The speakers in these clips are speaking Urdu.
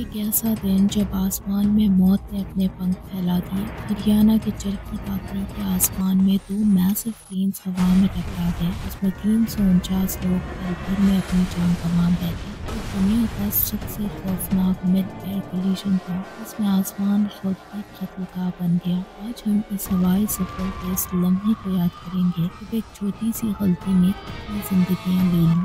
ایک ایسا دن جب آسمان میں موت نے اپنے پنکھ پھیلا دیے۔ ہریانہ کے چرکی داتری کے آسمان میں دو میسو پلینز ہوا میں ٹکرا گئے، جس میں 349 لوگ پل بھر میں اپنی جان گنوا بیٹھے۔ یہ دنیا کا سب سے خوفناک مڈ ایئر کولیشن تھا، جس میں آسمان خود ایک قتل گاہ بن گیا۔ آج ہم اس ہوائی سفر کے اس لمحے کو یاد کریں گے جب ایک چھوٹی سی غلطی نے کتنی زندگیاں لے لیں۔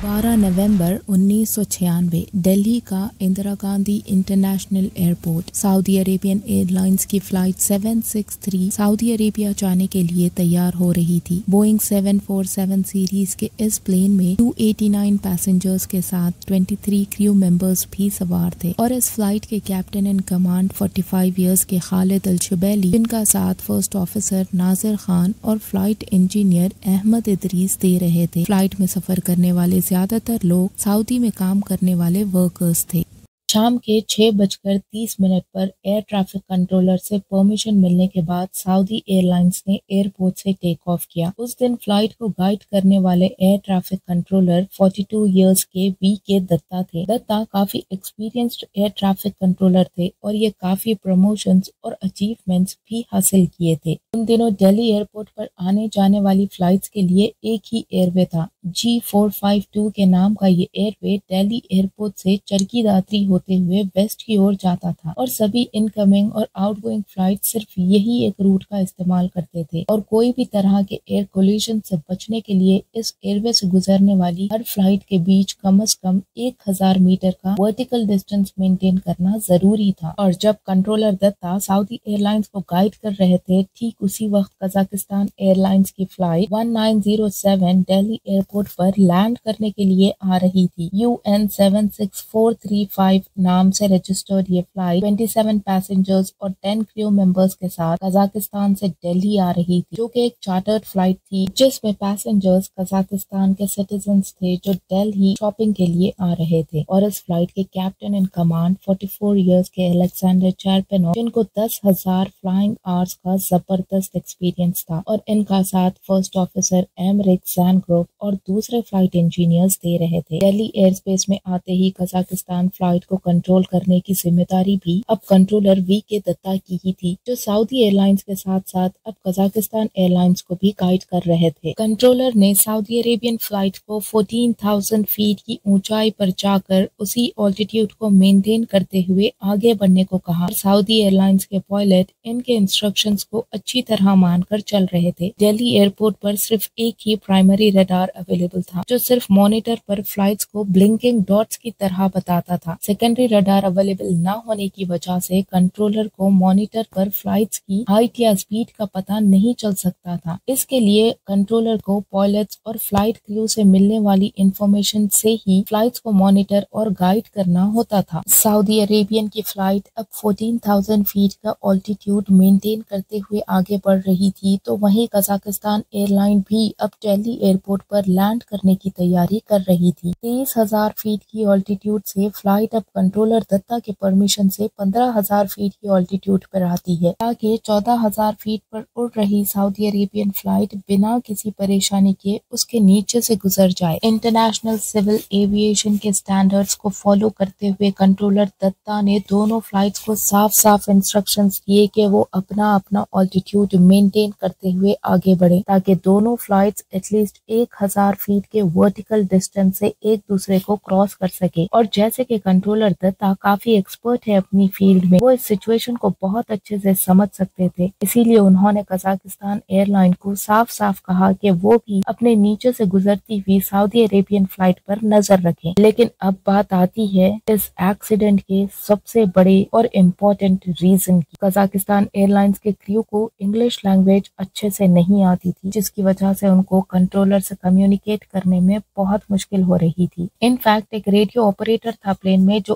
12 نومبر 1996 دہلی کا اندرا گاندھی انٹرنیشنل ایئرپورٹ سعودی عربین ایئر لائنز کی فلائٹ 763 سعودی عربیہ جانے کے لیے تیار ہو رہی تھی۔ بوئنگ 747 سیریز کے اس پلین میں 289 پیسنجرز کے ساتھ 23 کریو ممبرز بھی سوار تھے، اور اس فلائٹ کے کیپٹن ان کمانڈ 45 ایئرز کے خالد الشبیلی، جن کا ساتھ فرسٹ آفیسر ناصر خان اور فلائٹ انجینئر احمد ادریس دے رہے تھے۔ فلائٹ میں سفر کرنے والے زیادہ تر لوگ سعودی میں کام کرنے والے ورکرز تھے۔ شام کے 6:30 پر ایئر ٹریفک کنٹرولر سے پرمیشن ملنے کے بعد سعودی ایئر لائنز نے ایئرپورٹ سے ٹیک آف کیا۔ اس دن فلائٹ کو گائیڈ کرنے والے ایئر ٹریفک کنٹرولر 42 ایئرز کے وی کے دتا تھے۔ دتا کافی ایکسپیرینسڈ ایئر ٹریفک کنٹرولر تھے اور یہ کافی پروموشنز اور اچیومنٹس بھی حاصل کیے تھے۔ ان دنوں دہلی ایئرپورٹ پر آنے جانے والی فلائٹس کے لیے ایک ہی ایئر وے تھا۔ G452 کے نام کا یہ ایئر وے دہلی ایئرپورٹ سے چرکی داتری ہوتے ہوئے ویسٹ کی اور جاتا تھا، اور سبھی انکمنگ اور آؤٹ گوئنگ فلائٹ صرف یہی ایک روٹ کا استعمال کرتے تھے، اور کوئی بھی طرح کے ایئر کولیشن سے بچنے کے لیے اس ایئر وے سے گزرنے والی ہر فلائٹ کے بیچ کم از کم 1000 میٹر کا ورٹیکل ڈسٹینس مینٹین کرنا ضروری تھا۔ اور جب کنٹرولر دتا سعودی ایئر لائنز کو گائیڈ کر رہے تھے، ٹھیک اسی وقت قزاقستان ایئر لائنز کی فلائٹ 1907 دہلی ایئرپورٹ پر لینڈ کرنے کے لیے آ رہی تھی۔ UN 76435 نام سے رجسٹرڈ یہ فلائٹ 27 پیسنجرز اور 10 کریو ممبرز کے ساتھ قزاقستان سے دہلی آ رہی تھی، جو کہ ایک چارٹرڈ فلائٹ تھی، جس میں پیسنجرز قزاقستان کے سٹیزنز تھے جو دہلی شاپنگ کے لیے آ رہے تھے۔ اور اس فلائٹ کے کیپٹن ان کمانڈ 44 ایئرز کے الیگزینڈر چیرپینوف، جن کو 10,000 فلائنگ آورز کا زبردست ایکسپیرینس تھا، اور ان کا ساتھ فرسٹ آفیسر ایمرک زینگروف اور دوسرے فلائٹ انجینئرز دے رہے تھے۔ دہلی ایئر اسپیس میں آتے ہی قزاقستان فلائٹ کو کنٹرول کرنے کی ذمہ داری بھی اب کنٹرولر وی کے دتا کی ہی تھی، جو سعودی ایئر لائنز کے ساتھ ساتھ اب قزاقستان ایئر لائنز کو بھی گائیڈ کر رہے تھے۔ کنٹرولر نے سعودی عربین فلائٹ کو 14,000 فیٹ کی اونچائی پر جا کر اسی آلٹیٹیوڈ کو مینٹین کرتے ہوئے آگے بڑھنے کو کہا۔ سعودی ایئر لائنز کے پائلٹ ان کے انسٹرکشنز کو اچھی طرح مان کر چل رہے تھے۔ دہلی ایئرپورٹ پر صرف ایک ہی پرائمری ریڈار اویلیبل تھا، جو صرف مانیٹر پر فلائٹس کو بلنکنگ ڈاٹس کی طرح بتاتا تھا۔ سیکنڈری ریڈار اویلیبل نہ ہونے کی وجہ سے کنٹرولر کو مانیٹر پر فلائٹس کی ہائٹ یا سپیڈ کا پتہ نہیں چل سکتا تھا۔ اس کے لیے کنٹرولر کو پائلٹس اور فلائٹ کریو سے ملنے والی انفارمیشن سے ہی فلائٹس کو مانیٹر اور گائیڈ کرنا ہوتا تھا۔ سعودی عربین کی فلائٹ اب 14,000 فیٹ کا آلٹیٹیوڈ مینٹین کرتے ہوئے آگے بڑھ رہی تھی، تو وہیں قزاقستان ایئر لائن بھی اب دہلی ایئرپورٹ پر لینڈ کرنے کی تیاری کر رہی تھی۔ 23,000 فیٹ کی آلٹیٹیوڈ سے فلائٹ اب کنٹرولر دتا کے پرمیشن سے 15,000 فیٹ کی آلٹیٹیوڈ پر آتی ہے، تاکہ 14,000 فیٹ پر اڑ رہی سعودی عربین فلائٹ بنا کسی پریشانی کے اس کے نیچے سے گزر جائے۔ انٹرنیشنل سول ایویشن کے سٹینڈرڈز کو فالو کرتے ہوئے کنٹرولر دتا نے دونوں فلائٹس کو صاف صاف انسٹرکشنز دیے کہ وہ اپنا آلٹیٹیوڈ مینٹین کرتے ہوئے آگے بڑھے، تاکہ دونوں فلائٹس ایٹ لیسٹ 1,000 فیٹ کے ورٹیکل ڈسٹینس سے ایک دوسرے کو کراس کر سکے۔ اور جیسے کہ کنٹرولر دتا کافی ایکسپرٹ ہے اپنی فیلڈ میں، وہ اس سچویشن کو بہت اچھے سے سمجھ سکتے تھے، اسی لیے انہوں نے قزاقستان ایئر لائن کو صاف صاف کہا کہ وہ بھی اپنے نیچے سے گزرتی ہوئی سعودی عربین فلائٹ پر نظر رکھیں۔ لیکن اب بات آتی ہے اس ایکسیڈنٹ کے سب سے بڑے اور امپورٹنٹ ریزن کی۔ قزاقستان ایئر لائنز کے کریو کو انگلش لینگویج اچھے سے نہیں آتی تھی، جس کی وجہ سے ان کو کنٹرولر سے کمیونیکیٹ کرنے میں بہت مشکل ہو رہی تھی۔ ان فیکٹ ایک ریڈیو آپریٹر تھا پلین میں، جو